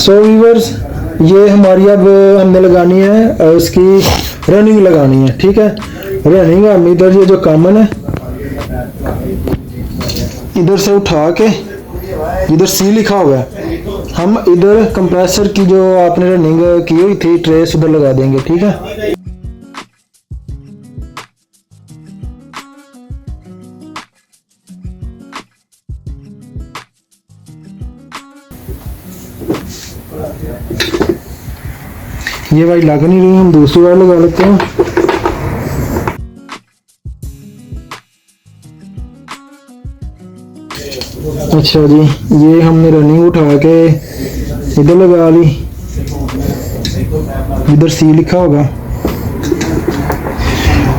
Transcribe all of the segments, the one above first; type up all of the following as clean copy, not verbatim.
So viewers, ये हमारी अब हमने लगानी है इसकी रनिंग लगानी है। ठीक है, रनिंग हम इधर ये जो कॉमन है इधर से उठा के, इधर सी लिखा हुआ है, हम इधर कंप्रेसर की जो आपने रनिंग की हुई थी ट्रेस उधर लगा देंगे। ठीक है, ये वाली लग नहीं रही, हम दूसरी वाली लगा लेते हैं। अच्छा जी, ये हमने रनिंग उठा के इधर लगा ली, इधर सी लिखा होगा।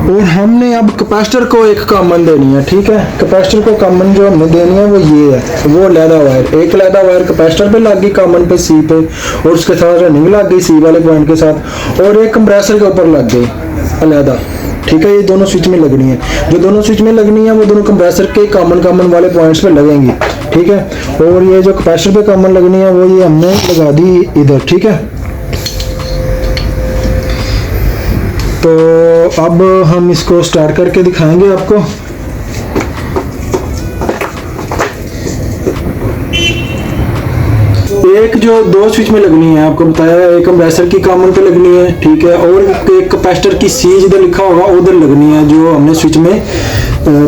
और हमने अब कैपेसिटर को एक कॉमन देनी है। ठीक है, कैपेसिटर को कॉमन जो हमने देनी है वो ये है, वो लैदा वायर, एक लैदा वायर कैपेसिटर पे लग गई कॉमन पे सी पे, और उसके साथ रनिंग लग गई सी वाले पॉइंट के साथ, और एक कंप्रेसर के ऊपर लग गई अलहदा। ठीक है, ये दोनों स्विच में लगनी है, जो दोनों स्विच में लगनी है वो दोनों कंप्रेसर के कॉमन वाले पॉइंट्स पे लगेंगी। ठीक है, और ये जो कैपेसिटर पे कॉमन लगनी है वो ये हमने लगा दी इधर। ठीक है, तो अब हम इसको स्टार्ट करके दिखाएंगे आपको। एक जो दो स्विच में लगनी है आपको बताया, एक कंप्रेसर की कॉमन पे लगनी है। ठीक है, और एक कैपेसिटर की सी जिधर लिखा होगा उधर लगनी है, जो हमने स्विच में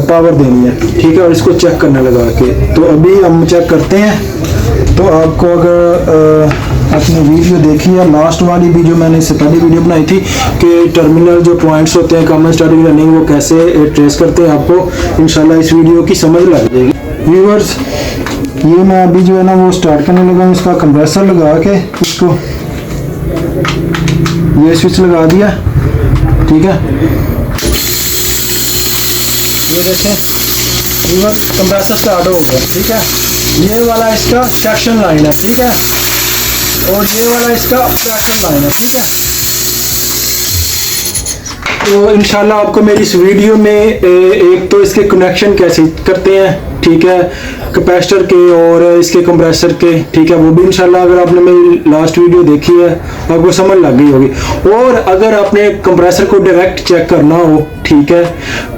पावर देनी है। ठीक है, और इसको चेक करना लगा के, तो अभी हम चेक करते हैं। तो आपको अगर आपने वीडियो देखी है लास्ट वाली भी, जो मैंने इससे पहले वीडियो बनाई थी कि टर्मिनल जो पॉइंट्स होते हैं कॉमन स्टार्टिंग रनिंग वो कैसे ट्रेस करते हैं, आपको इंशाल्लाह इस वीडियो की समझ लग जाएगी। व्यूअर्स, ये मैं अभी जो है ना वो स्टार्ट करने लगा हूँ, इसका कंप्रेसर लगा के इसको ये स्विच लगा दिया। ठीक है, ये देखें व्यूअर्स, कंप्रेसर स्टार्ट हो गया। ठीक है, ये वाला इसका सेक्शन लाइन है। ठीक है, और ये वाला इसका ट्रैक्शन लाइन है। ठीक है, तो इंशाल्लाह आपको मेरी इस वीडियो में एक तो इसके कनेक्शन कैसे करते हैं, ठीक है, कैपेसिटर के और इसके कंप्रेसर के, ठीक है, वो भी इंशाल्लाह अगर आपने मेरी लास्ट वीडियो देखी है आपको समझ लग गई होगी। और अगर आपने कंप्रेसर को डायरेक्ट चेक करना हो, ठीक है,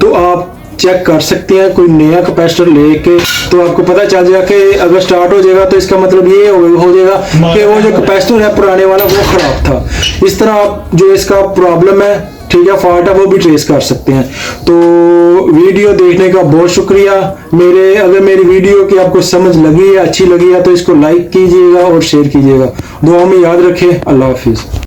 तो आप चेक कर सकते हैं कोई नया कैपेसिटर लेके, तो आपको पता चल जाएगा कि अगर स्टार्ट हो जाएगा तो इसका मतलब ये हो जाएगा कि वो जो कैपेसिटर है पुराने वाला वो खराब था। इस तरह आप जो इसका प्रॉब्लम है, ठीक है, फॉल्ट है, वो भी ट्रेस कर सकते हैं। तो वीडियो देखने का बहुत शुक्रिया। अगर मेरी वीडियो की आपको समझ लगी है, अच्छी लगी है, तो इसको लाइक कीजिएगा और शेयर कीजिएगा। दुआ में याद रखें। अल्लाह हाफिज।